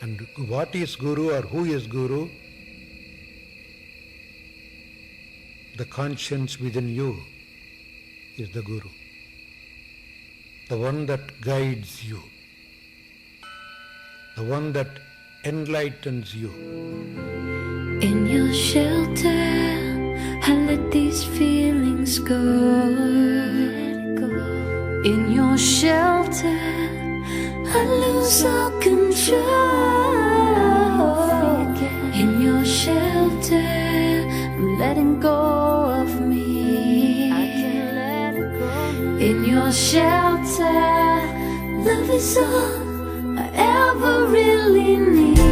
And what is Guru or who is Guru? The conscience within you is the Guru. The one that guides you. The one that enlightens you. In your shelter, I let these feelings go. In your shelter, I lose all control. In your shelter, I'm letting go of me. In your shelter, love is all I ever really need.